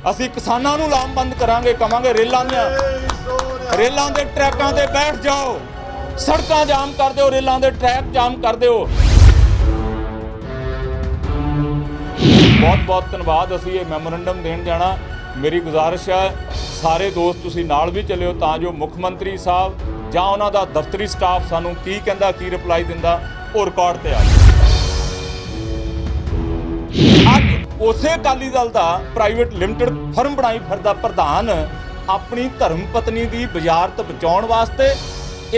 ਅਸੀਂ ਕਿਸਾਨਾਂ ਨੂੰ ਲਾਮਬੰਦ ਕਰਾਂਗੇ, ਕਵਾਂਗੇ रेलों के ट्रैकों से बैठ जाओ, सड़कां जाम कर दो, रेलों के ट्रैक जाम कर दो। बहुत बहुत धन्यवाद। असीं ये मैमोरेंडम देण जाना। मेरी गुजारिश है सारे दोस्त तुसीं नाल भी चलिओ तां जो मुख मंत्री साहब जां उन्हां दा दफ्तरी स्टाफ सानूं की कहंदा, की रिप्लाई दिंदा, वो रिकॉर्ड ते आ अज उसे अकाली दल दा प्राइवेट लिमिटेड फर्म बनाई फिरदा प्रधान अपनी धर्म पत्नी की वजारत बचाउण वास्ते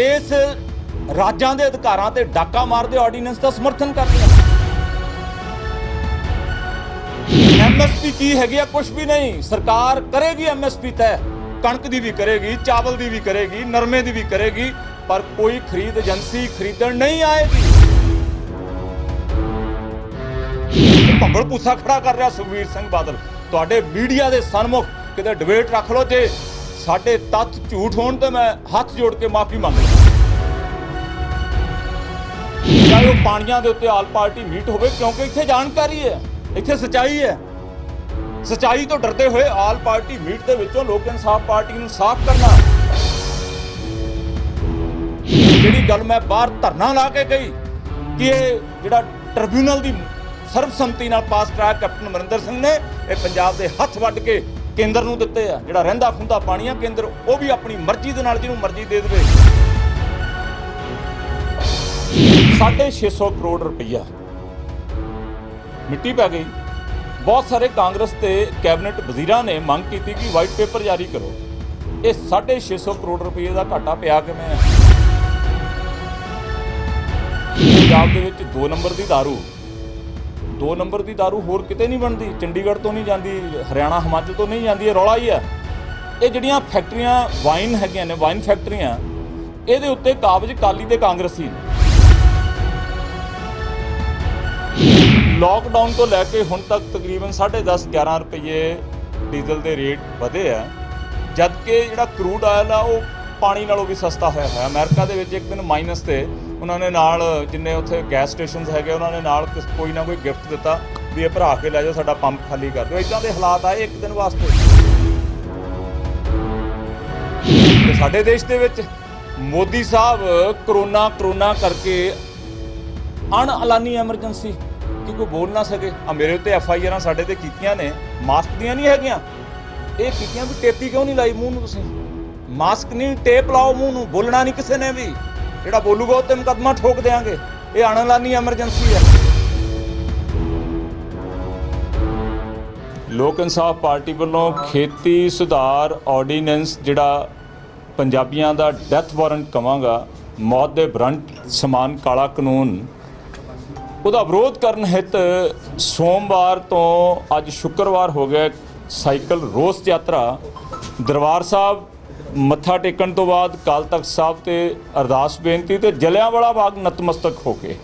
इस राजां दे अधिकारां ते डाका मारदे ऑर्डीनेंस का समर्थन कर रहा। MSP की हैगी है? कुछ भी नहीं। सरकार करेगी MSP तय, कणक की भी करेगी, चावल की भी करेगी, नरमे की भी करेगी, पर कोई खरीद एजेंसी खरीदण नहीं आएगी। भंबल पूसा खड़ा कर रहा सुखबीर सिंह बादल। तुहाडे मीडिया के सन्मुख किते डिबेट रख लो, जे साडे तत्थ झूठ होण ते मैं हथ जोड़ के माफी मंग लवां। चाहे वो पाणियां दे उत्ते आल पार्टी मीट होवे, क्योंकि इत्थे जानकारी है, इत्थे सच्चाई है। सच्चाई तो डरते हुए आल पार्टी मीट के विचों लोक इंसाफ पार्टी नूं साफ करना। जिहड़ी गल मैं बाहर धरना ला के कही कि ये जिहड़ा ट्रिब्यूनल की सर्वसम्मति नाल पास कराया कैप्टन अमरिंदर सिंह ने, ये पंजाब के हथ वड्ड के केंद्र नूं दित्ते आ। जिहड़ा रहिंदा खुंदा पानी आ, केंद्र वो भी अपनी मर्जी दे नाल जिहनूं मर्जी दे देवे। 650 करोड़ रुपया मिट्टी पै गई। बहुत सारे कांग्रेस के कैबिनेट वजीरां ने मंग की कि वाइट पेपर जारी करो। ये 650 करोड़ रुपये का घाटा पिया किवें है? पंजाब दे विच 2 नंबर की दारू, 2 नंबर की दारू होर किते नहीं बनती, चंडीगढ़ तो नहीं जाती, हरियाणा हिमाचल तो नहीं जाती। रौला ही है ये जिहड़ियां फैक्ट्रियां वाइन हैगियां ने, वाइन फैक्ट्रियां, इहदे उत्ते काबज अकाली ते कांग्रेसी ने। लॉकडाउन तो लैके हुण तक तकरीबन 10.5-11 रुपये डीजल के रेट वधे है, जबकि जिहड़ा क्रूड ऑयल आ वो पानी नालों भी सस्ता होया है। अमेरिका दे विच एक दिन माइनस ते उन्होंने नाल जिन्ने उत्थे गैस स्टेशन है उन्होंने नाल कोई ना कोई गिफ्ट दिता भी ये भरा के लै जाओ, साडा पंप खाली कर दो। इदां दे हालात आए एक दिन वास्ते। ते साडे देश दे विच मोदी साहब करोना करके अनअलानी एमरजेंसी कि कोई बोल ना सके। मेरे उत्ते FIR साडे ते कीतियां ने, मास्क दियां नहीं हैगियां, ये कीतियां भी टेपी क्यों नहीं लाई मूँह नूं? तुसीं मास्क नहीं, टेप लाओ मूँह नूं। बोलना नहीं किसी ने भी, जिहड़ा बोलूगा उत्ते मुकदमा ठोक देंगे। ये अनअलानी एमरजेंसी है। लोक इंसाफ पार्टी वालों खेती सुधार ऑर्डीनेंस जिहड़ा पंजाबियां दा डैथ वारंट कवांगा, मौत दे वारंट समान काला कानून, ਉਹਦਾ ਵਿਰੋਧ ਕਰਨ ਹਿੱਤ ਸੋਮਵਾਰ ਤੋਂ ਅੱਜ ਸ਼ੁੱਕਰਵਾਰ ਹੋ ਗਿਆ ਸਾਈਕਲ ਰੋਸ ਯਾਤਰਾ ਦਰਬਾਰ ਸਾਹਿਬ ਮੱਥਾ ਟੇਕਣ ਤੋਂ ਬਾਅਦ ਅਕਾਲ ਤਖਤ ਸਾਹਿਬ ਤੇ ਅਰਦਾਸ ਬੇਨਤੀ ਤੇ ਜਲਿਆਂਵਾਲਾ ਬਾਗ ਨਤਮਸਤਕ ਹੋ ਕੇ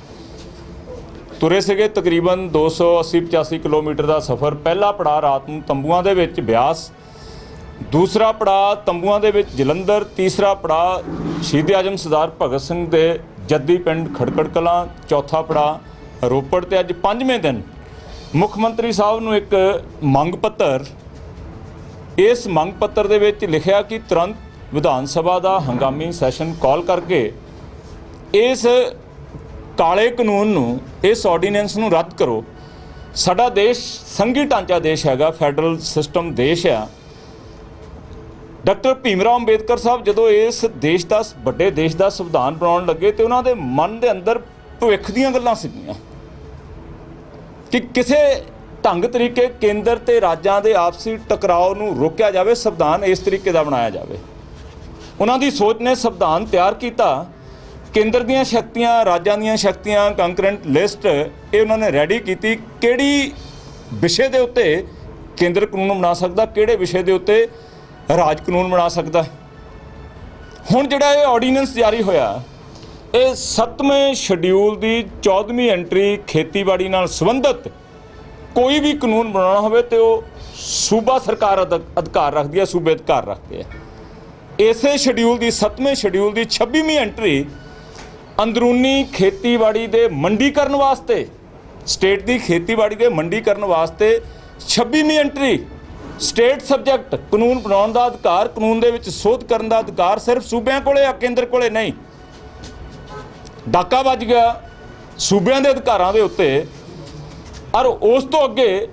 ਤੁਰੇ ਸੀਗੇ। ਤਕਰੀਬਨ 280-85 ਕਿਲੋਮੀਟਰ ਦਾ ਸਫ਼ਰ। ਪਹਿਲਾ ਪੜਾਅ ਰਾਤ ਨੂੰ ਤੰਬੂਆਂ ਦੇ ਵਿੱਚ ਬਿਆਸ, ਦੂਸਰਾ ਪੜਾਅ ਤੰਬੂਆਂ ਦੇ ਵਿੱਚ ਜਲੰਧਰ, ਤੀਸਰਾ ਪੜਾਅ ਸ਼ਹੀਦ ਆਜ਼ਮ ਸਰਦਾਰ ਭਗਤ ਸਿੰਘ ਦੇ ਜੱਦੀ ਪਿੰਡ ਖੜਕੜ ਕਲਾਂ, ਚੌਥਾ ਪੜਾਅ ਰੋਪੜ। ਤੇ ਅੱਜ 5ਵੇਂ ਦਿਨ ਮੁੱਖ ਮੰਤਰੀ ਸਾਹਿਬ ਨੂੰ ਇੱਕ ਮੰਗ ਪੱਤਰ, ਇਸ ਮੰਗ ਪੱਤਰ ਦੇ ਵਿੱਚ ਲਿਖਿਆ ਕਿ ਤੁਰੰਤ ਵਿਧਾਨ ਸਭਾ ਦਾ ਹੰਗਾਮੀ ਸੈਸ਼ਨ ਕਾਲ ਕਰਕੇ ਇਸ ਕਾਲੇ ਕਾਨੂੰਨ ਨੂੰ, ਇਸ ਆਰਡੀਨੈਂਸ ਨੂੰ ਰੱਦ ਕਰੋ। ਸਾਡਾ ਦੇਸ਼ ਸੰਘੀ ਢਾਂਚਾ ਦੇਸ਼ ਹੈਗਾ, ਫੈਡਰਲ ਸਿਸਟਮ ਦੇਸ਼ ਆ। ਡਾਕਟਰ ਭੀਮ ਰਾਓ ਅੰਬੇਦਕਰ ਸਾਹਿਬ ਜਦੋਂ ਇਸ ਦੇਸ਼ ਦਾ ਵੱਡੇ ਦੇਸ਼ ਦਾ ਸੰਵਿਧਾਨ ਬਣਾਉਣ ਲੱਗੇ ਤੇ ਉਹਨਾਂ ਦੇ ਮਨ ਦੇ ਅੰਦਰ ਭਵਿੱਖ ਦੀਆਂ ਗੱਲਾਂ ਸੀਗੀਆਂ ਕਿ ਕਿਸੇ ਢੰਗ ਤਰੀਕੇ ਕੇਂਦਰ ਤੇ ਰਾਜਾਂ ਦੇ ਆਪਸੀ ਟਕਰਾਓ ਨੂੰ ਰੋਕਿਆ ਜਾਵੇ, ਸੰਵਿਧਾਨ ਇਸ ਤਰੀਕੇ ਦਾ ਬਣਾਇਆ ਜਾਵੇ। ਉਹਨਾਂ ਦੀ ਸੋਚ ਨੇ ਸੰਵਿਧਾਨ ਤਿਆਰ ਕੀਤਾ। ਕੇਂਦਰ ਦੀਆਂ ਸ਼ਕਤੀਆਂ, ਰਾਜਾਂ ਦੀਆਂ ਸ਼ਕਤੀਆਂ, ਕੰਕਰੈਂਟ ਲਿਸਟ ਇਹ ਉਹਨਾਂ ਨੇ ਰੈਡੀ ਕੀਤੀ। ਕਿਹੜੀ ਵਿਸ਼ੇ ਦੇ ਉੱਤੇ ਕੇਂਦਰ ਕਾਨੂੰਨ ਬਣਾ ਸਕਦਾ, ਕਿਹੜੇ ਵਿਸ਼ੇ ਦੇ ਉੱਤੇ ਰਾਜ ਕਾਨੂੰਨ ਬਣਾ ਸਕਦਾ। ਹੁਣ ਜਿਹੜਾ ਇਹ ਆਰਡੀਨੈਂਸ ਜਾਰੀ ਹੋਇਆ, ਇਹ 7ਵੇਂ ਸ਼ਡਿਊਲ ਦੀ 14ਵੀਂ ਐਂਟਰੀ ਖੇਤੀਬਾੜੀ ਨਾਲ ਸੰਬੰਧਿਤ ਕੋਈ ਵੀ ਕਾਨੂੰਨ ਬਣਾਉਣਾ ਹੋਵੇ ਤੇ ਉਹ ਸੂਬਾ ਸਰਕਾਰ ਅਧਿਕਾਰ ਰੱਖਦੀ ਹੈ, ਸੂਬੇ ਅਧਿਕਾਰ ਰੱਖਦੇ ਆ। ਇਸੇ ਸ਼ਡਿਊਲ ਦੀ 7ਵੇਂ ਸ਼ਡਿਊਲ ਦੀ 26ਵੀਂ ਐਂਟਰੀ ਅੰਦਰੂਨੀ ਖੇਤੀਬਾੜੀ ਦੇ ਮੰਡੀਕਰਨ ਵਾਸਤੇ, ਸਟੇਟ ਦੀ ਖੇਤੀਬਾੜੀ ਦੇ ਮੰਡੀਕਰਨ ਵਾਸਤੇ 26ਵੀਂ ਐਂਟਰੀ ਸਟੇਟ ਸਬਜੈਕਟ ਕਾਨੂੰਨ ਬਣਾਉਣ ਦਾ ਅਧਿਕਾਰ, ਕਾਨੂੰਨ ਦੇ ਵਿੱਚ ਸੋਧ ਕਰਨ ਦਾ ਅਧਿਕਾਰ ਸਿਰਫ ਸੂਬਿਆਂ ਕੋਲੇ ਆ, ਕੇਂਦਰ ਕੋਲੇ ਨਹੀਂ। ਡਾਕਾ ਵੱਜ ਗਿਆ ਸੂਬਿਆਂ ਦੇ ਅਧਿਕਾਰਾਂ ਦੇ ਉੱਤੇ। ਔਰ ਉਸ ਤੋਂ ਅੱਗੇ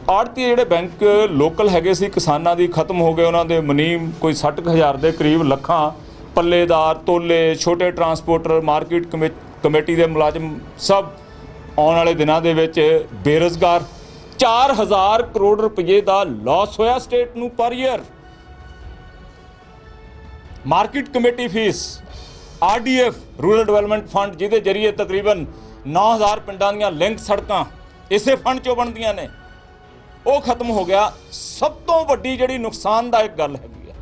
ਆੜਤੀ ਜਿਹੜੇ ਬੈਂਕ ਲੋਕਲ ਹੈਗੇ ਸੀ ਕਿਸਾਨਾਂ ਦੀ ਖਤਮ ਹੋ ਗਏ, ਉਹਨਾਂ ਦੇ ਮੁਨੀਮ ਕੋਈ 60,000 ਦੇ ਕਰੀਬ, ਲੱਖਾਂ ਪੱਲੇਦਾਰ, ਤੋਲੇ, ਛੋਟੇ ਟਰਾਂਸਪੋਰਟਰ, ਮਾਰਕੀਟ ਕਮੇਟੀ ਦੇ ਮੁਲਾਜ਼ਮ ਸਭ ਆਉਣ ਵਾਲੇ ਦਿਨਾਂ ਦੇ ਵਿੱਚ ਬੇਰੁਜ਼ਗਾਰ। 4,000 ਕਰੋੜ ਰੁਪਏ ਦਾ ਲਾਸ ਹੋਇਆ ਸਟੇਟ ਨੂੰ per year. Market committee fee, RDF rural development fund, ਜਿਹਦੇ ਜਰੀਏ ਤਕਰੀਬਨ 9,000 ਪਿੰਡਾਂ ਦੀਆਂ ਲਿੰਕ ਸੜਕਾਂ ਇਸੇ ਫੰਡ ਚੋਂ ਬਣਦੀਆਂ ਨੇ, ਉਹ ਖਤਮ ਹੋ ਗਿਆ। ਸਭ ਤੋਂ ਵੱਡੀ ਜਿਹੜੀ ਨੁਕਸਾਨਦਾਇਕ ਗੱਲ ਹੈਗੀ ਆ,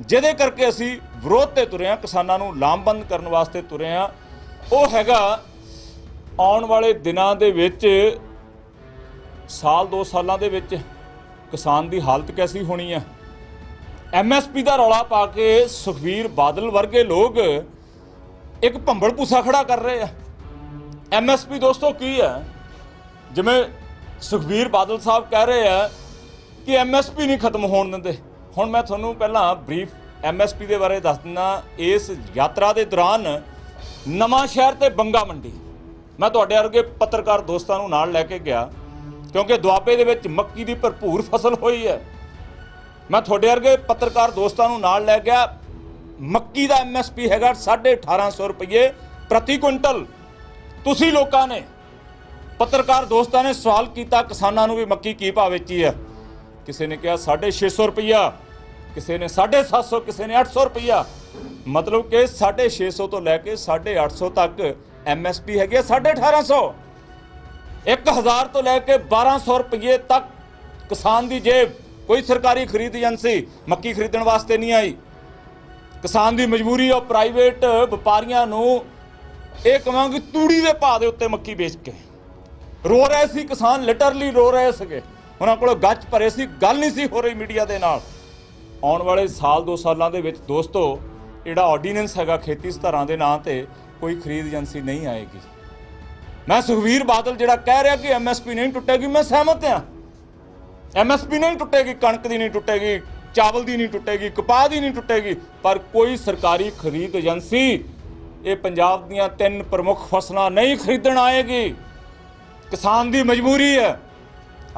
ਜਿਹਦੇ ਕਰਕੇ ਅਸੀਂ ਵਿਰੋਧ ਤੇ ਤੁਰੇ ਹਾਂ, ਕਿਸਾਨਾਂ ਨੂੰ ਲਾਮਬੰਦ ਕਰਨ ਵਾਸਤੇ ਤੁਰੇ ਹਾਂ, ਉਹ ਹੈਗਾ ਆਉਣ ਵਾਲੇ ਦਿਨਾਂ ਦੇ ਵਿੱਚ, ਸਾਲ 2 ਸਾਲਾਂ ਦੇ ਵਿੱਚ ਕਿਸਾਨ ਦੀ ਹਾਲਤ ਕੈਸੀ ਹੋਣੀ ਹੈ। MSP ਦਾ ਰੌਲਾ ਪਾ ਕੇ ਸੁਖਬੀਰ ਬਾਦਲ ਵਰਗੇ ਲੋਕ ਇੱਕ ਭੰਬਲ ਭੂਸਾ ਖੜਾ ਕਰ ਰਹੇ ਆ। MSP ਦੋਸਤੋ ਕੀ ਹੈ? ਜਿਵੇਂ ਸੁਖਬੀਰ ਬਾਦਲ ਸਾਹਿਬ ਕਹਿ ਰਹੇ ਆ ਕਿ MSP ਨਹੀਂ ਖਤਮ ਹੋਣ ਦਿੰਦੇ। ਹੁਣ ਮੈਂ ਤੁਹਾਨੂੰ ਪਹਿਲਾਂ ਬਰੀਫ MSP ਦੇ ਬਾਰੇ ਦੱਸ ਦਿੰਦਾ। ਇਸ ਯਾਤਰਾ ਦੇ ਦੌਰਾਨ ਨਵਾਂ ਸ਼ਹਿਰ ਤੇ ਬੰਗਾ ਮੰਡੀ ਮੈਂ ਤੁਹਾਡੇ ਵਰਗੇ ਪੱਤਰਕਾਰ ਦੋਸਤਾਂ ਨੂੰ ਨਾਲ ਲੈ ਕੇ ਗਿਆ, ਕਿਉਂਕਿ ਦੁਆਬੇ ਦੇ ਵਿੱਚ ਮੱਕੀ ਦੀ ਭਰਪੂਰ ਫਸਲ ਹੋਈ ਹੈ। ਮੈਂ ਤੁਹਾਡੇ ਵਰਗੇ ਪੱਤਰਕਾਰ ਦੋਸਤਾਂ ਨੂੰ ਨਾਲ ਲੈ ਗਿਆ। ਮੱਕੀ ਦਾ MSP ਹੈਗਾ 1,850 ਰੁਪਏ ਪ੍ਰਤੀ ਕੁਇੰਟਲ। ਤੁਸੀਂ ਲੋਕਾਂ ਨੇ, ਪੱਤਰਕਾਰ ਦੋਸਤਾਂ ਨੇ ਸਵਾਲ ਕੀਤਾ ਕਿਸਾਨਾਂ ਨੂੰ ਵੀ ਮੱਕੀ ਕੀ ਭਾਅ ਵੇਚੀ ਹੈ। ਕਿਸੇ ਨੇ ਕਿਹਾ 650 ਰੁਪਈਆ, ਕਿਸੇ ਨੇ 750, ਕਿਸੇ ਨੇ 800 ਰੁਪਈਆ। ਮਤਲਬ ਕਿ 650 ਤੋਂ ਲੈ ਕੇ 850 ਤੱਕ MSP ਹੈਗੀ 1,850। 1,000 ਤੋਂ ਲੈ ਕੇ 1,200 ਰੁਪਏ ਤੱਕ ਕਿਸਾਨ ਦੀ ਜੇਬ। ਕੋਈ ਸਰਕਾਰੀ ਖਰੀਦ ਏਜੰਸੀ ਮੱਕੀ ਖਰੀਦਣ ਵਾਸਤੇ ਨਹੀਂ ਆਈ। ਕਿਸਾਨ ਦੀ ਮਜਬੂਰੀ ਉਹ ਪ੍ਰਾਈਵੇਟ ਵਪਾਰੀਆਂ ਨੂੰ ਇਹ ਕਹਾਂਗੇ ਤੂੜੀ ਦੇ ਭਾਅ ਦੇ ਉੱਤੇ ਮੱਕੀ ਵੇਚ ਕੇ ਰੋ ਰਹੇ ਸੀ। ਕਿਸਾਨ ਲਿਟਰਲੀ ਰੋ ਰਹੇ ਸੀਗੇ, ਉਹਨਾਂ ਕੋਲ ਗੱਚ ਭਰੇ ਸੀ, ਗੱਲ ਨਹੀਂ ਸੀ ਹੋ ਰਹੀ ਮੀਡੀਆ ਦੇ ਨਾਲ। ਆਉਣ ਵਾਲੇ ਸਾਲ 2 ਸਾਲਾਂ ਦੇ ਵਿੱਚ ਦੋਸਤੋ ਜਿਹੜਾ ਆਰਡੀਨੈਂਸ ਹੈਗਾ ਖੇਤੀ ਸੁਧਾਰਾਂ ਦੇ ਨਾਂ ਤੇ, ਕੋਈ ਖਰੀਦ ਏਜੰਸੀ ਨਹੀਂ ਆਏਗੀ। ਮੈਂ ਸੁਖਬੀਰ ਬਾਦਲ ਜਿਹੜਾ ਕਹਿ ਰਿਹਾ ਕਿ MSP ਨਹੀਂ ਟੁੱਟੇਗੀ, ਮੈਂ ਸਹਿਮਤ ਹਾਂ। MSP ਨਹੀਂ ਟੁੱਟੇਗੀ, ਕਣਕ ਦੀ ਨਹੀਂ ਟੁੱਟੇਗੀ, ਚਾਵਲ ਦੀ ਨਹੀਂ ਟੁੱਟੇਗੀ, ਕਪਾਹ ਦੀ ਨਹੀਂ ਟੁੱਟੇਗੀ, ਪਰ ਕੋਈ ਸਰਕਾਰੀ ਖਰੀਦ ਏਜੰਸੀ ਇਹ ਪੰਜਾਬ ਦੀਆਂ 3 ਪ੍ਰਮੁੱਖ ਫਸਲਾਂ ਨਹੀਂ ਖਰੀਦਣ ਆਏਗੀ। ਕਿਸਾਨ ਦੀ ਮਜਬੂਰੀ ਹੈ।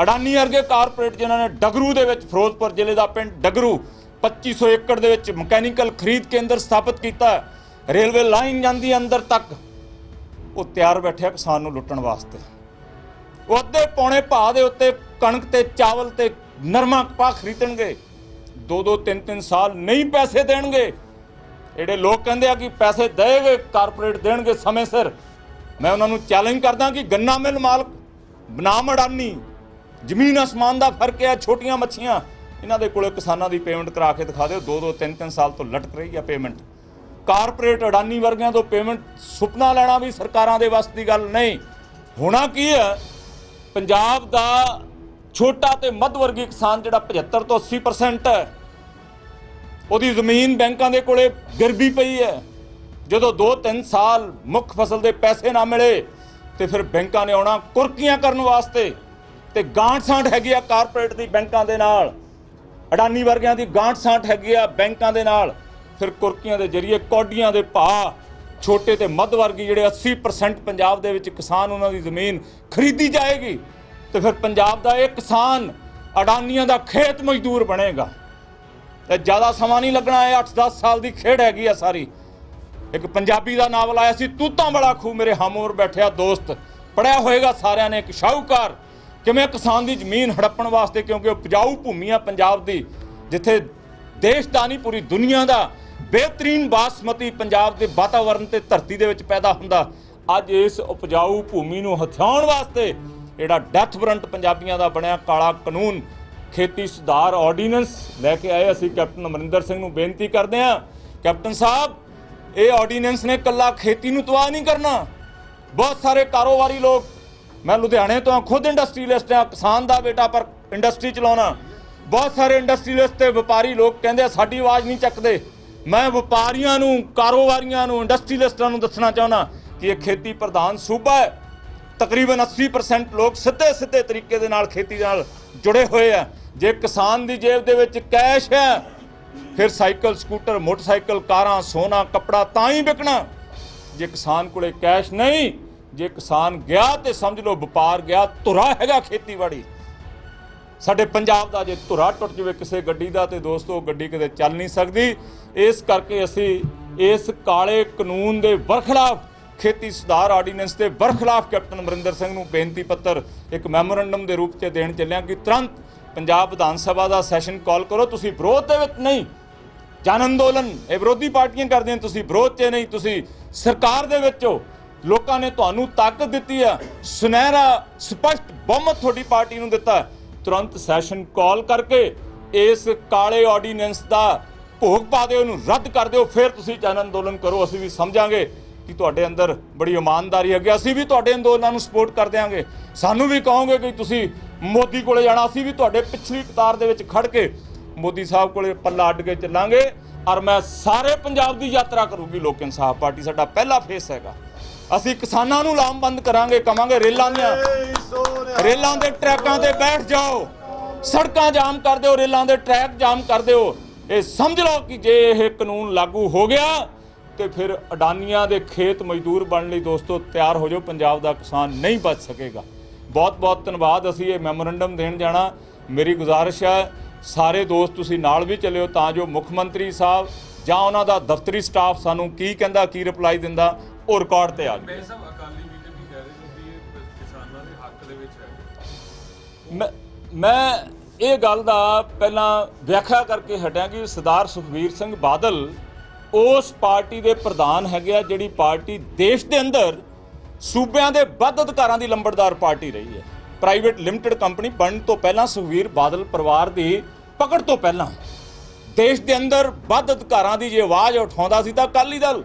ਅਡਾਨੀ ਵਰਗੇ ਕਾਰਪੋਰੇਟ ਜਿਨ੍ਹਾਂ ਨੇ ਡਗਰੂ ਦੇ ਵਿੱਚ, ਫਿਰੋਜ਼ਪੁਰ ਜ਼ਿਲ੍ਹੇ ਦਾ ਪਿੰਡ ਡਗਰੂ, 2500 ਏਕੜ ਦੇ ਵਿੱਚ ਮਕੈਨੀਕਲ ਖਰੀਦ ਕੇਂਦਰ ਸਥਾਪਿਤ ਕੀਤਾ, ਰੇਲਵੇ ਲਾਈਨ ਜਾਂਦੀ ਅੰਦਰ ਤੱਕ, ਉਹ ਤਿਆਰ ਬੈਠਿਆ ਕਿਸਾਨ ਨੂੰ ਲੁੱਟਣ ਵਾਸਤੇ। ਉਹ ਅੱਧੇ ਪੌਣੇ ਭਾਅ ਦੇ ਉੱਤੇ ਕਣਕ ਤੇ ਚਾਵਲ ਤੇ ਨਰਮਾ ਕਪਾਹ ਖਰੀਦਣਗੇ। 2-2 3-3 ਸਾਲ ਨਹੀਂ ਪੈਸੇ ਦੇਣਗੇ। ਜਿਹੜੇ ਲੋਕ ਕਹਿੰਦੇ ਆ ਕਿ ਪੈਸੇ ਦੇਣਗੇ, ਕਾਰਪੋਰੇਟ ਦੇਣਗੇ ਸਮੇਂ ਸਿਰ, ਮੈਂ ਉਹਨਾਂ ਨੂੰ ਚੈਲੰਜ ਕਰਦਾ ਕਿ ਗੰਨਾ ਮਿਲ ਮਾਲਕ ਬਨਾਮ ਅਡਾਨੀ, ਜ਼ਮੀਨ ਅਸਮਾਨ ਦਾ ਫਰਕ ਹੈ। ਛੋਟੀਆਂ ਮੱਛੀਆਂ ਇਹਨਾਂ ਦੇ ਕੋਲੇ ਕਿਸਾਨਾਂ ਦੀ ਪੇਮੈਂਟ ਕਰਾ ਕੇ ਦਿਖਾ ਦਿਓ। 2-2 3-3 ਸਾਲ ਤੋਂ ਲਟਕ ਰਹੀ ਆ ਪੇਮੈਂਟ। ਕਾਰਪੋਰੇਟ ਅਡਾਨੀ ਵਰਗਿਆਂ ਤੋਂ ਪੇਮੈਂਟ ਸੁਪਨਾ ਲੈਣਾ ਵੀ ਸਰਕਾਰਾਂ ਦੇ ਵੱਸ ਦੀ ਗੱਲ ਨਹੀਂ। ਹੋਣਾ ਕੀ ਹੈ, ਪੰਜਾਬ ਦਾ ਛੋਟਾ ਤੇ ਮੱਧ ਵਰਗੀ ਕਿਸਾਨ ਜਿਹੜਾ 75 ਤੋਂ 80% ਹੈ, ਉਹਦੀ ਜ਼ਮੀਨ ਬੈਂਕਾਂ ਦੇ ਕੋਲੇ ਗਿਰਵੀ ਪਈ ਹੈ। ਜਦੋਂ 2-3 ਸਾਲ ਮੁੱਖ ਫਸਲ ਦੇ ਪੈਸੇ ਨਾ ਮਿਲੇ ਤੇ ਫਿਰ ਬੈਂਕਾਂ ਨੇ ਆਉਣਾ ਕੁਰਕੀਆਂ ਕਰਨ ਵਾਸਤੇ। ਤੇ ਗਾਂਠ ਸਾਂਠ ਹੈਗੀ ਆ ਕਾਰਪੋਰੇਟ ਦੀ ਬੈਂਕਾਂ ਦੇ ਨਾਲ, ਅਡਾਨੀ ਵਰਗਿਆਂ ਦੀ ਗਾਂਠ ਸਾਂਠ ਹੈਗੀ ਆ ਬੈਂਕਾਂ ਦੇ ਨਾਲ। ਫਿਰ ਕੁਰਕੀਆਂ ਦੇ ਜ਼ਰੀਏ ਕੌਡੀਆਂ ਦੇ ਭਾਅ, ਛੋਟੇ ਤੇ ਮੱਧ ਵਰਗੀ ਜਿਹੜੇ 80% ਪੰਜਾਬ ਦੇ ਵਿੱਚ ਕਿਸਾਨ ਉਹਨਾਂ ਦੀ ਜ਼ਮੀਨ ਖਰੀਦੀ ਜਾਏਗੀ। ਤੇ ਫਿਰ ਪੰਜਾਬ ਦਾ ਇਹ ਕਿਸਾਨ ਅਡਾਨੀਆਂ ਦਾ ਖੇਤ ਮਜ਼ਦੂਰ ਬਣੇਗਾ। ਤੇ ਜ਼ਿਆਦਾ ਸਮਾਂ ਨਹੀਂ ਲੱਗਣਾ, ਇਹ 8-10 ਸਾਲ ਦੀ ਖੇਡ ਹੈਗੀ ਆ ਸਾਰੀ। ਇੱਕ ਪੰਜਾਬੀ ਦਾ ਨਾਵਲ ਆਇਆ ਸੀ, ਤੂਤਾਂ ਵਾਲਾ ਖੂਹ, ਮੇਰੇ ਹਮੋਰ ਬੈਠਿਆ ਦੋਸਤ, ਪੜਿਆ ਹੋਏਗਾ ਸਾਰਿਆਂ ਨੇ। ਇੱਕ ਸ਼ਾਹੂਕਾਰ ਕਿਵੇਂ ਕਿਸਾਨ ਦੀ ਜ਼ਮੀਨ ਹੜੱਪਣ ਵਾਸਤੇ, ਕਿਉਂਕਿ ਉਪਜਾਊ ਭੂਮੀ ਆ ਪੰਜਾਬ ਦੀ, ਜਿੱਥੇ ਦੇਸ਼ ਦਾ ਨਹੀਂ ਪੂਰੀ ਦੁਨੀਆ ਦਾ ਬਿਹਤਰੀਨ ਬਾਸਮਤੀ ਪੰਜਾਬ ਦੇ ਵਾਤਾਵਰਣ ਤੇ ਧਰਤੀ ਦੇ ਵਿੱਚ ਪੈਦਾ ਹੁੰਦਾ। ਅੱਜ ਇਸ ਉਪਜਾਊ ਭੂਮੀ ਨੂੰ ਹਥਿਆਉਣ ਵਾਸਤੇ ਜਿਹੜਾ ਡੈਥ ਵਾਰੰਟ ਪੰਜਾਬੀਆਂ ਦਾ ਬਣਿਆ ਕਾਲਾ ਕਾਨੂੰਨ ਖੇਤੀ ਸੁਧਾਰ ਆਰਡੀਨੈਂਸ ਲੈ ਕੇ ਆਏ। ਅਸੀਂ ਕੈਪਟਨ ਅਮਰਿੰਦਰ ਸਿੰਘ ਨੂੰ ਬੇਨਤੀ ਕਰਦੇ ਹਾਂ, ਕੈਪਟਨ ਸਾਹਿਬ, ਇਹ ਆਰਡੀਨੈਂਸ ਨੇ ਇਕੱਲਾ ਖੇਤੀ ਨੂੰ ਤਬਾਹ ਨਹੀਂ ਕਰਨਾ। ਬਹੁਤ ਸਾਰੇ ਕਾਰੋਬਾਰੀ ਲੋਕ, ਮੈਂ ਲੁਧਿਆਣੇ ਤੋਂ ਖੁਦ ਇੰਡਸਟਰੀਲਿਸਟ ਹਾਂ, ਕਿਸਾਨ ਦਾ ਬੇਟਾ ਪਰ ਇੰਡਸਟਰੀ ਚਲਾਉਣਾ। ਬਹੁਤ ਸਾਰੇ ਇੰਡਸਟਰੀਲਿਸਟ ਤੇ ਵਪਾਰੀ ਲੋਕ ਕਹਿੰਦੇ ਸਾਡੀ ਆਵਾਜ਼ ਨਹੀਂ ਚੱਕਦੇ। ਮੈਂ ਵਪਾਰੀਆਂ ਨੂੰ, ਕਾਰੋਬਾਰੀਆਂ ਨੂੰ, ਇੰਡਸਟਰੀਲਿਸਟਾਂ ਨੂੰ ਦੱਸਣਾ ਚਾਹੁੰਦਾ ਕਿ ਇਹ ਖੇਤੀ ਪ੍ਰਧਾਨ ਸੂਬਾ ਹੈ। ਤਕਰੀਬਨ 80% ਲੋਕ ਸਿੱਧੇ ਤਰੀਕੇ ਦੇ ਨਾਲ ਖੇਤੀ ਨਾਲ ਜੁੜੇ ਹੋਏ ਆ। ਜੇ ਕਿਸਾਨ ਦੀ ਜੇਬ ਦੇ ਵਿੱਚ ਕੈਸ਼ ਹੈ ਫਿਰ ਸਾਈਕਲ, ਸਕੂਟਰ, ਮੋਟਰਸਾਈਕਲ, ਕਾਰਾਂ, ਸੋਨਾ, ਕੱਪੜਾ ਤਾਂ ਹੀ ਵਿਕਣਾ। ਜੇ ਕਿਸਾਨ ਕੋਲੇ ਕੈਸ਼ ਨਹੀਂ, ਜੇ ਕਿਸਾਨ ਗਿਆ ਤੇ ਸਮਝ ਲਓ ਵਪਾਰ ਗਿਆ, ਧੁਰਾ ਹੈਗਾ ਖੇਤੀਬਾੜੀ। ਸਾਡੇ ਪੰਜਾਬ ਦਾ ਜੇ ਧੁਰਾ ਟੁੱਟ ਜਾਵੇ ਕਿਸੇ ਗੱਡੀ ਦਾ ਤੇ ਦੋਸਤੋ ਗੱਡੀ ਕਿਤੇ ਚੱਲ ਨਹੀਂ ਸਕਦੀ। ਇਸ ਕਰਕੇ ਅਸੀਂ ਇਸ ਕਾਲੇ ਕਾਨੂੰਨ ਦੇ ਬਰਖਲਾਫ, ਖੇਤੀ ਸੁਧਾਰ ਆਰਡੀਨੈਂਸ ਦੇ ਬਰਖਲਾਫ ਕੈਪਟਨ ਅਮਰਿੰਦਰ ਸਿੰਘ ਨੂੰ ਬੇਨਤੀ ਪੱਤਰ ਇੱਕ ਮੈਮੋਰੰਡਮ ਦੇ ਰੂਪ 'ਚ ਦੇਣ ਚੱਲਿਆ ਕਿ ਤੁਰੰਤ ਪੰਜਾਬ ਵਿਧਾਨ ਸਭਾ ਦਾ ਸੈਸ਼ਨ ਕਾਲ ਕਰੋ। ਤੁਸੀਂ ਵਿਰੋਧ ਦੇ ਵਿੱਚ ਨਹੀਂ, ਜਨ ਅੰਦੋਲਨ ਇਹ ਵਿਰੋਧੀ ਪਾਰਟੀਆਂ ਕਰਦੀਆਂ, ਤੁਸੀਂ ਵਿਰੋਧ 'ਚ ਨਹੀਂ, ਤੁਸੀਂ ਸਰਕਾਰ ਦੇ ਵਿੱਚ ਹੋ। ਲੋਕਾਂ ਨੇ ਤੁਹਾਨੂੰ ਤਾਕਤ ਦਿੱਤੀ ਆ, ਸੁਨਹਿਰਾ ਸਪਸ਼ਟ ਬਹੁਮਤ ਤੁਹਾਡੀ ਪਾਰਟੀ ਨੂੰ ਦਿੱਤਾ। ਤੁਰੰਤ ਸੈਸ਼ਨ ਕਾਲ ਕਰਕੇ ਇਸ ਕਾਲੇ ਆਰਡੀਨੈਂਸ ਦਾ ਭੋਗ ਪਾ ਦਿਓ, ਉਹਨੂੰ ਰੱਦ ਕਰ ਦਿਓ, ਫਿਰ ਤੁਸੀਂ ਜਨ ਅੰਦੋਲਨ ਕਰੋ। ਅਸੀਂ ਵੀ ਸਮਝਾਂਗੇ ਕਿ ਤੁਹਾਡੇ ਅੰਦਰ ਬੜੀ ਇਮਾਨਦਾਰੀ ਹੈਗੀ, ਅਸੀਂ ਵੀ ਤੁਹਾਡੇ ਅੰਦੋਲਨਾਂ ਨੂੰ ਸਪੋਰਟ ਕਰ ਦਿਆਂਗੇ। ਸਾਨੂੰ ਵੀ ਕਹੋਗੇ ਕਿ ਤੁਸੀਂ ਮੋਦੀ ਕੋਲੇ ਜਾਣਾ, ਅਸੀਂ ਵੀ ਤੁਹਾਡੇ ਪਿਛਲੀ ਕਤਾਰ ਦੇ ਵਿੱਚ ਖੜ ਕੇ ਮੋਦੀ ਸਾਹਿਬ ਕੋਲੇ ਪੱਲਾ ਅੱਡ ਕੇ ਚੱਲਾਂਗੇ। ਔਰ ਮੈਂ ਸਾਰੇ ਪੰਜਾਬ ਦੀ ਯਾਤਰਾ ਕਰੂੰਗੀ ਲੋਕ ਇਨਸਾਫ ਪਾਰਟੀ, ਸਾਡਾ ਪਹਿਲਾ ਫੇਸ ਹੈਗਾ। ਅਸੀਂ ਕਿਸਾਨਾਂ ਨੂੰ ਲਾਮਬੰਦ ਕਰਾਂਗੇ, ਕਵਾਂਗੇ ਰੇਲਾਂ ਦੇ ਟਰੈਕਾਂ ਤੇ ਬੈਠ ਜਾਓ, ਸੜਕਾਂ ਜਾਮ ਕਰ ਦਿਓ, ਰੇਲਾਂ ਦੇ ਟਰੈਕ ਜਾਮ ਕਰ ਦਿਓ। ਇਹ ਸਮਝ ਲਓ ਕਿ ਜੇ ਇਹ ਕਾਨੂੰਨ ਲਾਗੂ ਹੋ ਗਿਆ ਤੇ ਫਿਰ ਅਡਾਨੀਆਂ ਦੇ ਖੇਤ ਮਜ਼ਦੂਰ ਬਣਨ ਲਈ ਦੋਸਤੋ ਤਿਆਰ ਹੋ ਜਾਓ, ਪੰਜਾਬ ਦਾ ਕਿਸਾਨ ਨਹੀਂ ਬਚ ਸਕੇਗਾ। ਬਹੁਤ ਬਹੁਤ ਧੰਨਵਾਦ। ਅਸੀਂ ਇਹ ਮੈਮੋਰੰਡਮ ਦੇਣ ਜਾਣਾ। ਮੇਰੀ ਗੁਜ਼ਾਰਿਸ਼ ਹੈ ਸਾਰੇ ਦੋਸਤ ਤੁਸੀਂ ਨਾਲ ਵੀ ਚੱਲਿਓ ਤਾਂ ਜੋ ਮੁੱਖ ਮੰਤਰੀ ਸਾਹਿਬ ਜਾਂ ਉਹਨਾਂ ਦਾ ਦਫ਼ਤਰੀ ਸਟਾਫ ਸਾਨੂੰ ਕੀ ਕਹਿੰਦਾ, ਕੀ ਰਿਪਲਾਈ ਦਿੰਦਾ, ਉਹ ਰਿਕਾਰਡ ਤੇ ਆ ਜਾਵੇ। ਮੈਂ ਸਭ ਅਕਾਲੀ ਬੀਜੇਪੀ ਕਹਿ ਰਹੇ ਕਿ ਇਹ ਕਿਸਾਨਾਂ ਦੇ ਹੱਕ ਦੇ ਵਿੱਚ ਹੈ। ਮੈਂ ਇਹ ਗੱਲ ਦਾ ਪਹਿਲਾਂ ਵਿਆਖਿਆ ਕਰਕੇ ਹਟਿਆ ਕਿ ਸਰਦਾਰ ਸੁਖਬੀਰ ਸਿੰਘ ਬਾਦਲ ਉਸ ਪਾਰਟੀ ਦੇ ਪ੍ਰਧਾਨ ਹੈਗੇ ਆ ਜਿਹੜੀ ਪਾਰਟੀ ਦੇਸ਼ ਦੇ ਅੰਦਰ ਸੂਬਿਆਂ ਦੇ ਵੱਧ ਅਧਿਕਾਰਾਂ ਦੀ ਲੰਬੜਦਾਰ ਪਾਰਟੀ ਰਹੀ ਹੈ। ਪ੍ਰਾਈਵੇਟ ਲਿਮਟਿਡ ਕੰਪਨੀ ਬਣਨ ਤੋਂ ਪਹਿਲਾਂ ਸੁਖਬੀਰ ਬਾਦਲ ਪਰਿਵਾਰ ਦੀ ਪਕੜ ਤੋਂ ਪਹਿਲਾਂ ਦੇਸ਼ ਦੇ ਅੰਦਰ ਵੱਧ ਅਧਿਕਾਰਾਂ ਦੀ ਜੇ ਆਵਾਜ਼ ਉਠਾਉਂਦਾ ਸੀ ਤਾਂ ਅਕਾਲੀ ਦਲ,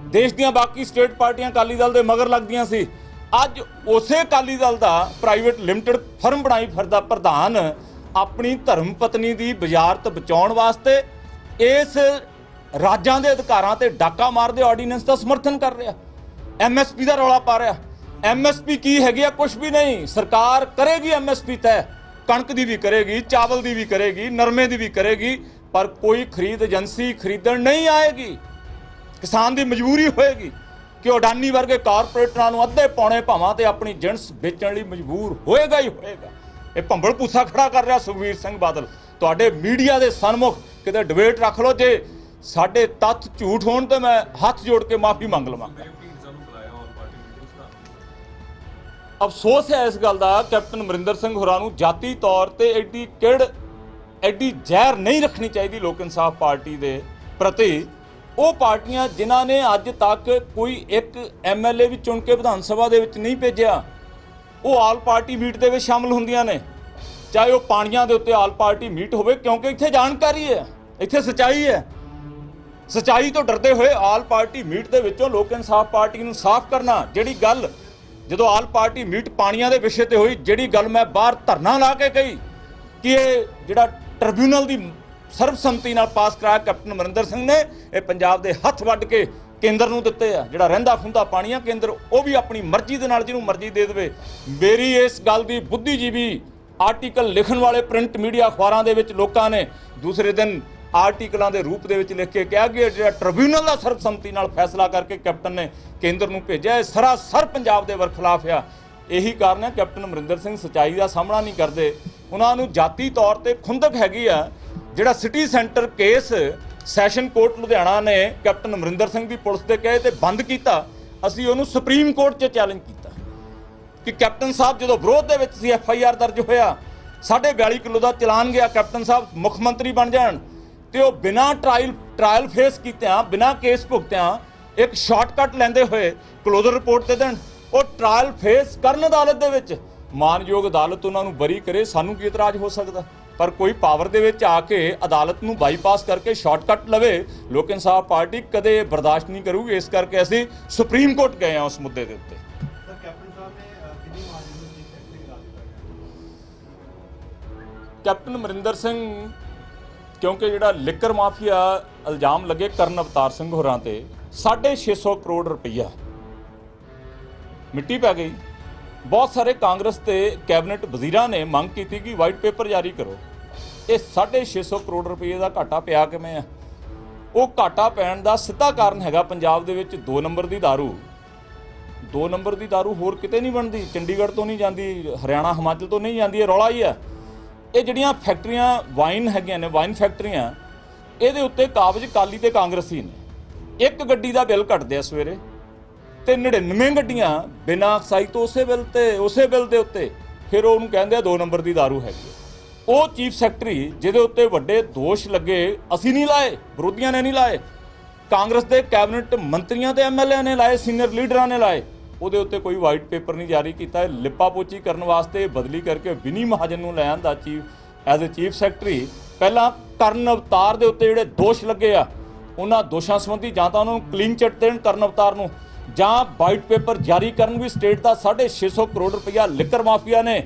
ਦੇਸ਼ ਦੀਆਂ ਬਾਕੀ ਸਟੇਟ ਪਾਰਟੀਆਂ ਅਕਾਲੀ ਦਲ ਦੇ ਮਗਰ ਲੱਗਦੀਆਂ ਸੀ। ਅੱਜ ਉਸੇ ਅਕਾਲੀ ਦਲ ਦਾ ਪ੍ਰਾਈਵੇਟ ਲਿਮਟਿਡ ਫਰਮ ਬਣਾਈ ਫਿਰਦਾ ਪ੍ਰਧਾਨ ਆਪਣੀ ਧਰਮ ਪਤਨੀ ਦੀ ਵਜ਼ਾਰਤ ਬਚਾਉਣ ਵਾਸਤੇ ਇਸ ਰਾਜਾਂ ਦੇ ਅਧਿਕਾਰਾਂ ਤੇ ਡਾਕਾ ਮਾਰਦੇ ਆਰਡੀਨੈਂਸ ਦਾ ਸਮਰਥਨ ਕਰ ਰਿਹਾ। ਐਮਐਸਪੀ ਦਾ ਰੌਲਾ ਪਾ ਰਿਹਾ। ਐਮਐਸਪੀ ਕੀ ਹੈਗੀ ਆ? ਕੁਝ ਵੀ ਨਹੀਂ। ਸਰਕਾਰ ਕਰੇਗੀ ਐਮਐਸਪੀ ਤੈਅ, ਕਣਕ ਦੀ ਵੀ ਕਰੇਗੀ, ਚਾਵਲ ਦੀ ਵੀ ਕਰੇਗੀ, ਨਰਮੇ ਦੀ ਵੀ ਕਰੇਗੀ, ਪਰ ਕੋਈ ਖਰੀਦ ਏਜੰਸੀ ਖਰੀਦਣ ਨਹੀਂ ਆਏਗੀ। ਕਿਸਾਨ ਦੀ ਮਜਬੂਰੀ ਹੋਏਗੀ ਕਿ ਉਹ ਅਡਾਨੀ ਵਰਗੇ ਕਾਰਪੋਰੇਟਰਾਂ ਨੂੰ ਅੱਧੇ ਪੌਣੇ ਭਾਵਾਂ ਤੇ ਆਪਣੀ ਜਿਣਸ ਵੇਚਣ ਲਈ ਮਜਬੂਰ ਹੋਏਗਾ ਹੀ ਹੋਏਗਾ। ਇਹ ਭੰਬਲ ਭੂਸਾ ਖੜਾ ਕਰ ਰਿਹਾ ਸੁਖਬੀਰ ਸਿੰਘ ਬਾਦਲ। ਤੁਹਾਡੇ ਮੀਡੀਆ ਦੇ ਸਨਮੁਖ ਕਿਤੇ ਡਿਬੇਟ ਰੱਖ ਲਓ, ਜੇ ਸਾਡੇ ਤੱਥ ਝੂਠ ਹੋਣ ਤੇ ਮੈਂ ਹੱਥ ਜੋੜ ਕੇ ਮਾਫੀ ਮੰਗ ਲਵਾਂਗਾ। ਅਫਸੋਸ ਹੈ ਇਸ ਗੱਲ ਦਾ ਕੈਪਟਨ ਅਮਰਿੰਦਰ ਸਿੰਘ ਹੋਰਾਂ ਨੂੰ ਜਾਤੀ ਤੌਰ ਤੇ ਐਡੀ ਜ਼ਹਿਰ ਨਹੀਂ ਰੱਖਣੀ ਚਾਹੀਦੀ ਲੋਕ ਇਨਸਾਫ ਪਾਰਟੀ ਦੇ ਪ੍ਰਤੀ। ਉਹ ਪਾਰਟੀਆਂ ਜਿਨ੍ਹਾਂ ਨੇ ਅੱਜ ਤੱਕ ਕੋਈ ਇੱਕ ਐਮਐਲਏ ਵੀ ਚੁਣ ਕੇ ਵਿਧਾਨ ਸਭਾ ਦੇ ਵਿੱਚ ਨਹੀਂ ਭੇਜਿਆ, ਉਹ ਆਲ ਪਾਰਟੀ ਮੀਟ ਦੇ ਵਿੱਚ ਸ਼ਾਮਲ ਹੁੰਦੀਆਂ ਨੇ, ਚਾਹੇ ਉਹ ਪਾਣੀਆਂ ਦੇ ਉੱਤੇ ਆਲ ਪਾਰਟੀ ਮੀਟ ਹੋਵੇ, ਕਿਉਂਕਿ ਇੱਥੇ ਜਾਣਕਾਰੀ ਹੈ, ਇੱਥੇ ਸੱਚਾਈ ਹੈ। ਸੱਚਾਈ ਤੋਂ ਡਰਦੇ ਹੋਏ ਆਲ ਪਾਰਟੀ ਮੀਟ ਦੇ ਵਿੱਚੋਂ ਲੋਕ ਇਨਸਾਫ ਪਾਰਟੀ ਨੂੰ ਸਾਫ਼ ਕਰਨਾ। ਜਿਹੜੀ ਗੱਲ ਜਦੋਂ ਆਲ ਪਾਰਟੀ ਮੀਟ ਪਾਣੀਆਂ ਦੇ ਵਿਸ਼ੇ ਤੇ ਹੋਈ, ਜਿਹੜੀ ਗੱਲ ਮੈਂ ਬਾਹਰ ਧਰਨਾ ਲਾ ਕੇ ਕਹੀ ਕਿ ਇਹ ਜਿਹੜਾ ਟ੍ਰਿਬਿਊਨਲ ਦੀ ਸਰਬਸੰਮਤੀ ਨਾਲ ਪਾਸ ਕਰਾਇਆ ਕੈਪਟਨ ਅਮਰਿੰਦਰ ਸਿੰਘ ਨੇ, ਇਹ ਪੰਜਾਬ ਦੇ ਹੱਥ ਵੱਢ ਕੇ ਕੇਂਦਰ ਨੂੰ ਦਿੱਤੇ ਆ। ਜਿਹੜਾ ਰਹਿੰਦਾ ਖੁੰਦਾ ਪਾਣੀ ਆ ਕੇਂਦਰ, ਉਹ ਵੀ ਆਪਣੀ ਮਰਜ਼ੀ ਦੇ ਨਾਲ ਜਿਹਨੂੰ ਮਰਜ਼ੀ ਦੇ ਦੇਵੇ। ਮੇਰੀ ਇਸ ਗੱਲ ਦੀ ਬੁੱਧੀਜੀਵੀ ਆਰਟੀਕਲ ਲਿਖਣ ਵਾਲੇ ਪ੍ਰਿੰਟ ਮੀਡੀਆ ਅਖਬਾਰਾਂ ਦੇ ਵਿੱਚ ਲੋਕਾਂ ਨੇ ਦੂਸਰੇ ਦਿਨ ਆਰਟੀਕਲਾਂ ਦੇ ਰੂਪ ਦੇ ਵਿੱਚ ਲਿਖ ਕੇ ਕਿਹਾ ਕਿ ਜਿਹੜਾ ਟ੍ਰਿਬਿਊਨਲ ਦਾ ਸਰਬਸੰਮਤੀ ਨਾਲ ਫੈਸਲਾ ਕਰਕੇ ਕੈਪਟਨ ਨੇ ਕੇਂਦਰ ਨੂੰ ਭੇਜਿਆ, ਇਹ ਸਰਾਸਰ ਪੰਜਾਬ ਦੇ ਵਰਖਲਾਫ ਆ। ਇਹੀ ਕਾਰਨ ਹੈ ਕੈਪਟਨ ਅਮਰਿੰਦਰ ਸਿੰਘ ਸੱਚਾਈ ਦਾ ਸਾਹਮਣਾ ਨਹੀਂ ਕਰਦੇ। ਉਹਨਾਂ ਨੂੰ ਜਾਤੀ ਤੌਰ ਤੇ ਖੁੰਦਕ ਹੈਗੀ ਆ। ਜਿਹੜਾ city centre case session court Ludhiana ਨੇ ਕੈਪਟਨ ਅਮਰਿੰਦਰ ਸਿੰਘ ਦੀ ਪੁਲਿਸ ਦੇ ਕਹੇ ਤੇ ਬੰਦ ਕੀਤਾ, ਅਸੀਂ ਉਹਨੂੰ ਸੁਪਰੀਮ ਕੋਰਟ 'ਚ ਚੈਲੰਜ ਕੀਤਾ ਕਿ ਕੈਪਟਨ ਸਾਹਿਬ ਜਦੋਂ ਵਿਰੋਧ ਦੇ ਵਿੱਚ ਸੀ FIR ਦਰਜ ਹੋਇਆ, 42.5 ਕਿਲੋ ਦਾ ਚਲਾਨ ਗਿਆ, ਕੈਪਟਨ ਸਾਹਿਬ ਮੁੱਖ ਮੰਤਰੀ ਬਣ ਜਾਣ ਤੇ ਉਹ ਬਿਨਾਂ ਟਰਾਇਲ ਫੇਸ ਕੀਤਿਆਂ, ਬਿਨਾਂ ਕੇਸ ਭੁਗਤਿਆਂ ਇੱਕ ਸ਼ਾਰਟਕਟ ਲੈਂਦੇ ਹੋਏ ਕਲੋਜ਼ਰ ਰਿਪੋਰਟ ਦੇ ਦੇਣ। ਉਹ ਟਰਾਇਲ ਫੇਸ ਕਰਨ ਅਦਾਲਤ ਦੇ ਵਿੱਚ, ਮਾਨਯੋਗ ਅਦਾਲਤ ਉਹਨਾਂ ਨੂੰ ਬਰੀ ਕਰੇ, ਸਾਨੂੰ ਕੀ ਇਤਰਾਜ਼ ਹੋ ਸਕਦਾ? ਪਰ ਕੋਈ ਪਾਵਰ ਦੇ ਵਿੱਚ ਆ ਕੇ ਅਦਾਲਤ ਨੂੰ ਬਾਈਪਾਸ ਕਰਕੇ ਸ਼ਾਰਟਕਟ ਲਵੇ, ਲੋਕ ਇਨਸਾਫ ਪਾਰਟੀ ਕਦੇ ਬਰਦਾਸ਼ਤ ਨਹੀਂ ਕਰੂਗੀ। ਇਸ ਕਰਕੇ ਅਸੀਂ ਸੁਪਰੀਮ ਕੋਰਟ ਗਏ ਹਾਂ ਉਸ ਮੁੱਦੇ ਦੇ ਉੱਤੇ। ਕੈਪਟਨ ਅਮਰਿੰਦਰ ਸਿੰਘ, ਕਿਉਂਕਿ ਜਿਹੜਾ ਲਿਕਰ ਮਾਫੀਆ ਇਲਜ਼ਾਮ ਲੱਗੇ ਕਰਨ ਅਵਤਾਰ ਸਿੰਘ ਹੋਰਾਂ ਤੇ 650 ਕਰੋੜ ਰੁਪਈਆ, ਮਿੱਟੀ ਪੈ ਗਈ। ਬਹੁਤ ਸਾਰੇ ਕਾਂਗਰਸ ਤੇ ਕੈਬਨਿਟ ਵਜ਼ੀਰਾਂ ਨੇ ਮੰਗ ਕੀਤੀ ਕਿ ਵਾਈਟ ਪੇਪਰ ਜਾਰੀ ਕਰੋ। ਇਹ 650 ਕਰੋੜ ਰੁਪਏ ਦਾ ਘਾਟਾ ਪਿਆ ਕਿਵੇਂ ਆ? ਉਹ ਘਾਟਾ ਪੈਣ ਦਾ ਸਿੱਧਾ ਕਾਰਨ ਹੈਗਾ ਪੰਜਾਬ ਦੇ ਵਿੱਚ 2 ਨੰਬਰ ਦੀ ਦਾਰੂ। 2 ਨੰਬਰ ਦੀ ਦਾਰੂ ਹੋਰ ਕਿਤੇ ਨਹੀਂ ਬਣਦੀ, ਚੰਡੀਗੜ੍ਹ ਤੋਂ ਨਹੀਂ ਜਾਂਦੀ, ਹਰਿਆਣਾ ਹਿਮਾਚਲ ਤੋਂ ਨਹੀਂ ਜਾਂਦੀ, ਇਹ ਰੌਲਾ ਹੀ ਆ। ਇਹ ਜਿਹੜੀਆਂ ਫੈਕਟਰੀਆਂ ਵਾਈਨ ਹੈਗੀਆਂ ਨੇ, ਵਾਈਨ ਫੈਕਟਰੀਆਂ, ਇਹਦੇ ਉੱਤੇ ਕਾਬਜ਼ ਕਾਲੀ ਤੇ ਕਾਂਗਰਸੀ ਨੇ। ਇੱਕ ਗੱਡੀ ਦਾ ਬਿੱਲ ਕੱਟਦੇ ਆ ਸਵੇਰੇ ਤੇ 99 ਗੱਡੀਆਂ ਬਿਨਾਂ ਐਕਸਾਈਜ਼ ਤੋਂ ਉਸੇ ਬਿੱਲ ਦੇ ਉੱਤੇ ਫਿਰ ਉਹਨੂੰ ਕਹਿੰਦੇ ਆ 2 ਨੰਬਰ ਦੀ ਦਾਰੂ ਹੈਗੀ। ਉਹ ਚੀਫ ਸੈਕਟਰੀ ਜਿਹਦੇ ਉੱਤੇ ਵੱਡੇ ਦੋਸ਼ ਲੱਗੇ, ਅਸੀਂ ਨਹੀਂ ਲਾਏ, ਵਿਰੋਧੀਆਂ ਨੇ ਨਹੀਂ ਲਾਏ, ਕਾਂਗਰਸ ਦੇ ਕੈਬਨਿਟ ਮੰਤਰੀਆਂ ਤੇ ਐਮਐਲਏ ਨੇ ਲਾਏ, ਸੀਨੀਅਰ ਲੀਡਰਾਂ ਨੇ ਲਾਏ, ਉਹਦੇ ਉੱਤੇ ਕੋਈ ਵਾਈਟ ਪੇਪਰ ਨਹੀਂ ਜਾਰੀ ਕੀਤਾ। ਲਿਪਾ ਪੋਚੀ ਕਰਨ ਵਾਸਤੇ ਬਦਲੀ ਕਰਕੇ ਵਿਨੀ ਮਹਾਜਨ ਨੂੰ ਲੈ ਆਂਦਾ ਐਜ਼ ਏ ਚੀਫ ਸੈਕਟਰੀ। ਪਹਿਲਾਂ ਕਰਨ ਅਵਤਾਰ ਦੇ ਉੱਤੇ ਜਿਹੜੇ ਦੋਸ਼ ਲੱਗੇ ਆ, ਉਹਨਾਂ ਦੋਸ਼ਾਂ ਸੰਬੰਧੀ ਜਾਂ ਤਾਂ ਉਹਨਾਂ ਨੂੰ ਕਲੀਨ ਚਿੱਟ ਦੇਣ ਕਰਨ ਅਵਤਾਰ ਨੂੰ, ਜਾਂ ਵਾਈਟ ਪੇਪਰ ਜਾਰੀ ਕਰਨ ਵੀ ਸਟੇਟ ਦਾ 650 ਕਰੋੜ ਰੁਪਈਆ ਲਿਕਰ ਮਾਫੀਆ ਨੇ।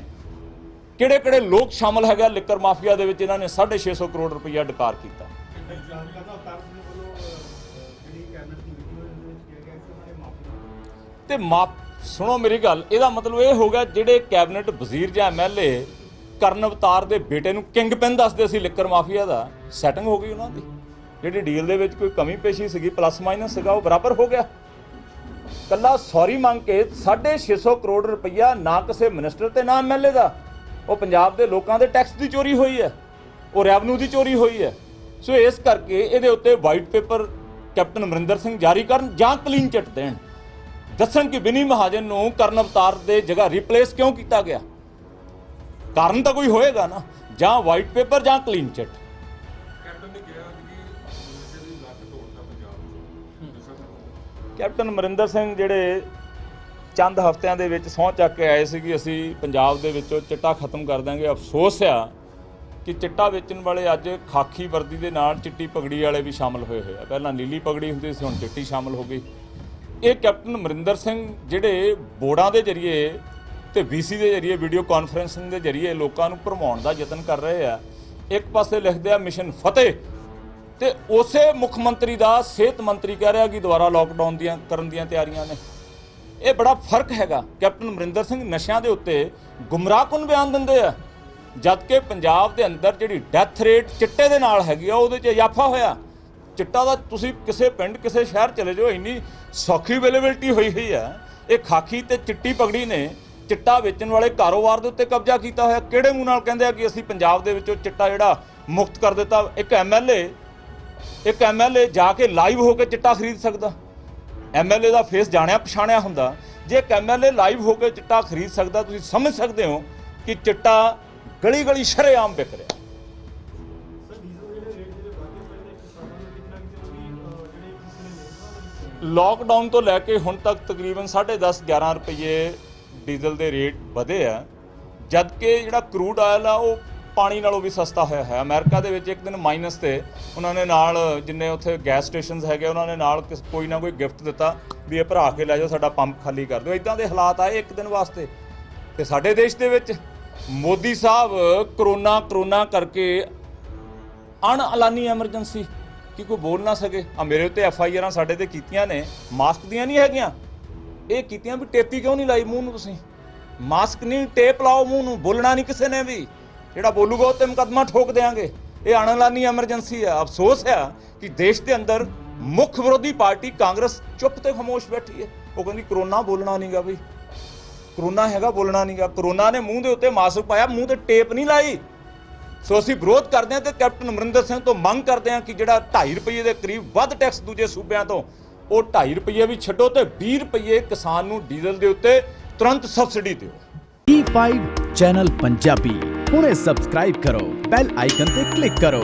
ਕਿਹੜੇ ਲੋਕ ਸ਼ਾਮਲ ਹੈਗਾ ਲਿਕਰ ਮਾਫੀਆ ਦੇ ਵਿੱਚ, ਇਹਨਾਂ ਨੇ 650 ਕਰੋੜ ਰੁਪਈਆ ਡਕਾਰ ਕੀਤਾ। ਤੇ ਸੁਣੋ ਮੇਰੀ ਗੱਲ, ਇਹਦਾ ਮਤਲਬ ਇਹ ਹੋ ਗਿਆ ਜਿਹੜੇ ਕੈਬਨਿਟ ਵਜ਼ੀਰ ਜਾਂ ਐਮਐਲਏ ਕਰਨ ਅਵਤਾਰ ਦੇ ਬੇਟੇ ਨੂੰ ਕਿੰਗ ਪਿਨ ਦੱਸਦੇ ਸੀ ਲਿਕਰ ਮਾਫੀਆ ਦਾ, ਸੈਟਿੰਗ ਹੋ ਗਈ ਉਹਨਾਂ ਦੀ। ਜਿਹੜੀ ਡੀਲ ਦੇ ਵਿੱਚ ਕੋਈ ਕਮੀ ਪੇਸ਼ੀ ਸੀਗੀ, ਪਲੱਸ ਮਾਈਨਸ ਸੀਗਾ, ਉਹ ਬਰਾਬਰ ਹੋ ਗਿਆ। ਕੱਲਾ ਸੌਰੀ ਮੰਗ ਕੇ 650 ਕਰੋੜ ਰੁਪਈਆ ਨਾ ਕਿਸੇ ਮਿਨਿਸਟਰ ਤੇ ਨਾ ਐਮਐਲਏ ਦਾ, ਉਹ ਪੰਜਾਬ ਦੇ ਲੋਕਾਂ ਦੇ ਟੈਕਸ ਦੀ ਚੋਰੀ ਹੋਈ ਹੈ, ਉਹ ਰੈਵਨਿਊ ਦੀ ਚੋਰੀ ਹੋਈ ਹੈ। ਸੋ ਇਸ ਕਰਕੇ ਇਹਦੇ ਉੱਤੇ white paper captain Amarinder Singh ਜਾਰੀ ਕਰਨ ਜਾਂ ਕਲੀਨ ਚਿੱਟ ਦੇਣ, ਦੱਸਣ ਕਿ ਵਿਨੀ ਮਹਾਜਨ ਨੂੰ ਕਰਨ ਅਵਤਾਰ ਦੇ ਜਗ੍ਹਾ ਰਿਪਲੇਸ ਕਿਉਂ ਕੀਤਾ ਗਿਆ। ਕਾਰਨ ਤਾਂ ਕੋਈ ਹੋਏਗਾ ਨਾ, ਜਾਂ ਵਾਈਟ ਪੇਪਰ ਜਾਂ ਕਲੀਨ ਚਿੱਟ। ਕੈਪਟਨ ਨੇ ਕਿਹਾ ਕਿ ਨਸ਼ੇ ਦੀ ਲੱਤ ਤੋੜਦਾ ਪੰਜਾਬ 'ਚ। ਕੈਪਟਨ ਅਮਰਿੰਦਰ ਸਿੰਘ ਜਿਹੜੇ ਚੰਦ ਹਫ਼ਤਿਆਂ ਦੇ ਵਿੱਚ ਸਹੁੰ ਚੱਕ ਕੇ ਆਏ ਸੀ ਕਿ ਅਸੀਂ ਪੰਜਾਬ ਦੇ ਵਿੱਚੋਂ ਚਿੱਟਾ ਖਤਮ ਕਰ ਦਾਂਗੇ। ਅਫਸੋਸ ਆ ਕਿ ਚਿੱਟਾ ਵੇਚਣ ਵਾਲੇ ਅੱਜ ਖਾਕੀ ਵਰਦੀ ਦੇ ਨਾਲ ਚਿੱਟੀ ਪਗੜੀ ਵਾਲੇ ਵੀ ਸ਼ਾਮਲ ਹੋਏ ਆ। ਪਹਿਲਾਂ ਨੀਲੀ ਪਗੜੀ ਹੁੰਦੀ ਸੀ, ਹੁਣ ਚਿੱਟੀ ਸ਼ਾਮਲ ਹੋ ਗਈ। ਇਹ ਕੈਪਟਨ ਅਮਰਿੰਦਰ ਸਿੰਘ ਜਿਹੜੇ ਬੋਰਡਾਂ ਦੇ ਜ਼ਰੀਏ ਤੇ ਵੀਸੀ ਦੇ ਜ਼ਰੀਏ ਵੀਡੀਓ ਕਾਨਫਰੰਸਿੰਗ ਦੇ ਜ਼ਰੀਏ ਲੋਕਾਂ ਨੂੰ ਭਰਮਾਉਣ ਦਾ ਯਤਨ ਕਰ ਰਹੇ ਆ। ਇੱਕ ਪਾਸੇ ਲਿਖਦੇ ਆ ਮਿਸ਼ਨ ਫਤਿਹ, ਤੇ ਉਸੇ ਮੁੱਖ ਮੰਤਰੀ ਦਾ ਸਿਹਤ ਮੰਤਰੀ ਕਹਿ ਰਿਹਾ ਕਿ ਦੁਬਾਰਾ ਲਾਕਡਾਊਨ ਕਰਨ ਦੀਆਂ ਤਿਆਰੀਆਂ ਨੇ। ਇਹ ਬੜਾ ਫਰਕ ਹੈਗਾ। ਕੈਪਟਨ ਅਮਰਿੰਦਰ ਸਿੰਘ ਨਸ਼ਿਆਂ ਦੇ ਉੱਤੇ ਗੁੰਮਰਾਹਕੁਨ ਬਿਆਨ ਦਿੰਦੇ ਆ, ਜਦ ਕਿ ਪੰਜਾਬ ਦੇ ਅੰਦਰ ਜਿਹੜੀ ਡੈਥ ਰੇਟ ਚਿੱਟੇ ਦੇ ਨਾਲ ਹੈਗੀ ਆ, ਉਹਦੇ 'ਚ ਇਜ਼ਾਫਾ ਹੋਇਆ। ਚਿੱਟਾ ਦਾ ਤੁਸੀਂ ਕਿਸੇ ਪਿੰਡ ਕਿਸੇ ਸ਼ਹਿਰ ਚਲੇ ਜਾਓ, ਇੰਨੀ ਸੌਖੀ ਅਵੇਲੇਬਿਲਟੀ ਹੋਈ ਹੈ। ਇਹ ਖਾਕੀ ਤੇ ਚਿੱਟੀ ਪਗੜੀ ਨੇ ਚਿੱਟਾ ਵੇਚਣ ਵਾਲੇ ਕਾਰੋਬਾਰ ਦੇ ਉੱਤੇ ਕਬਜ਼ਾ ਕੀਤਾ ਹੋਇਆ। ਕਿਹੜੇ ਮੂੰਹ ਨਾਲ ਕਹਿੰਦੇ ਆ ਕਿ ਅਸੀਂ ਪੰਜਾਬ ਦੇ ਵਿੱਚੋਂ ਚਿੱਟਾ ਜਿਹੜਾ ਮੁਕਤ ਕਰ ਦਿੱਤਾ। ਇੱਕ ਐਮਐਲਏ ਜਾ ਕੇ ਲਾਈਵ ਹੋ ਕੇ ਚਿੱਟਾ ਖਰੀਦ ਸਕਦਾ। ਐਮਐਲਏ ਦਾ ਫੇਸ ਜਾਣਿਆ ਪਛਾਣਿਆ ਹੁੰਦਾ। ਜੇ ਇੱਕ ਐਮਐਲਏ ਲਾਈਵ ਹੋ ਕੇ ਚਿੱਟਾ ਖਰੀਦ ਸਕਦਾ, ਤੁਸੀਂ ਸਮਝ ਸਕਦੇ ਹੋ ਕਿ ਚਿੱਟਾ ਗਲੀ ਗਲੀ ਸ਼ਰੇਆਮ ਵਿਕ ਰਿਹਾ। ਲਾਕਡਾਊਨ ਤੋਂ ਲੈ ਕੇ ਹੁਣ ਤੱਕ ਤਕਰੀਬਨ 10.5-11 ਰੁਪਏ ਡੀਜ਼ਲ ਦੇ ਰੇਟ ਵਧੇ ਆ, ਜਦ ਕਿ ਜਿਹੜਾ ਕਰੂਡ ਆਇਲ ਆ ਉਹ ਪਾਣੀ ਨਾਲੋਂ ਵੀ ਸਸਤਾ ਹੋਇਆ ਹੈ। ਅਮਰੀਕਾ ਦੇ ਵਿੱਚ ਇੱਕ ਦਿਨ ਮਾਈਨਸ ਤੇ ਉਹਨਾਂ ਨੇ ਨਾਲ ਜਿੰਨੇ ਉੱਥੇ ਗੈਸ ਸਟੇਸ਼ਨਸ ਹੈਗੇ, ਉਹਨਾਂ ਨੇ ਨਾਲ ਕੋਈ ਨਾ ਕੋਈ ਗਿਫਟ ਦਿੱਤਾ ਵੀ ਇਹ ਭਰਾ ਕੇ ਲੈ ਜਾਓ, ਸਾਡਾ ਪੰਪ ਖਾਲੀ ਕਰ ਦਿਓ। ਇੱਦਾਂ ਦੇ ਹਾਲਾਤ ਆਏ ਇੱਕ ਦਿਨ ਵਾਸਤੇ। ਤੇ ਸਾਡੇ ਦੇਸ਼ ਦੇ ਵਿੱਚ ਮੋਦੀ ਸਾਹਿਬ ਕਰੋਨਾ ਕਰਕੇ ਅਣਐਲਾਨੀ ਐਮਰਜੈਂਸੀ ਕਿ ਕੋਈ ਬੋਲ ਨਾ ਸਕੇ। ਮੇਰੇ ਉੱਤੇ FIRਾਂ ਸਾਡੇ ਤੇ ਕੀਤੀਆਂ ਨੇ, ਮਾਸਕ ਦੀਆਂ ਨਹੀਂ ਹੈਗੀਆਂ, ਇਹ ਕੀਤੀਆਂ ਵੀ ਟੇਪੀ ਕਿਉਂ ਨਹੀਂ ਲਾਈ ਮੂੰਹ ਨੂੰ। ਤੁਸੀਂ ਮਾਸਕ ਨਹੀਂ, ਟੇਪ ਲਾਓ ਮੂੰਹ ਨੂੰ। ਬੋਲਣਾ ਨਹੀਂ ਕਿਸੇ ਨੇ ਵੀ, ਜਿਹੜਾ ਬੋਲੂਗਾ ਉਹ ਤੇ ਮੁਕੱਦਮਾ ਠੋਕ ਦੇਵਾਂਗੇ। ਇਹ ਅਣਐਲਾਨੀ ਐਮਰਜੈਂਸੀ ਆ। ਅਫਸੋਸ ਆ ਕਿ ਦੇਸ਼ ਦੇ ਅੰਦਰ ਮੁੱਖ ਵਿਰੋਧੀ ਪਾਰਟੀ ਕਾਂਗਰਸ ਚੁੱਪ ਤੇ ਖਾਮੋਸ਼ ਬੈਠੀ ਹੈ। ਉਹ ਕਹਿੰਦੀ ਕਰੋਨਾ ਬੋਲਣਾ ਨਹੀਂਗਾ, ਬਈ ਕਰੋਨਾ ਹੈਗਾ ਬੋਲਣਾ ਨਹੀਂਗਾ। ਕਰੋਨਾ ਨੇ ਮੂੰਹ ਦੇ ਉੱਤੇ ਮਾਸਕ ਪਾਇਆ, ਮੂੰਹ ਤੇ ਟੇਪ ਨਹੀਂ ਲਾਈ। ਸੋ ਅਸੀਂ ਵਿਰੋਧ ਕਰਦੇ ਹਾਂ ਤੇ ਕੈਪਟਨ ਅਮਰਿੰਦਰ ਸਿੰਘ ਤੋਂ ਮੰਗ ਕਰਦੇ ਹਾਂ ਕਿ ਜਿਹੜਾ 2.5 ਰੁਪਏ ਦੇ ਕਰੀਬ ਵੱਧ ਟੈਕਸ ਦੂਜੇ ਸੂਬਿਆਂ ਤੋਂ, ਉਹ 2.5 ਰੁਪਏ ਵੀ ਛੱਡੋ ਤੇ 20 ਰੁਪਏ ਕਿਸਾਨ ਨੂੰ ਡੀਜ਼ਲ ਦੇ ਉੱਤੇ ਤੁਰੰਤ ਸਬਸਿਡੀ ਦਿਓ। E5 ਚੈਨਲ ਪੰਜਾਬੀ ਹੁਣੇ ਸਬਸਕ੍ਰਾਈਬ ਕਰੋ, ਬੈਲ ਆਈਕਨ ਤੇ ਕਲਿੱਕ ਕਰੋ।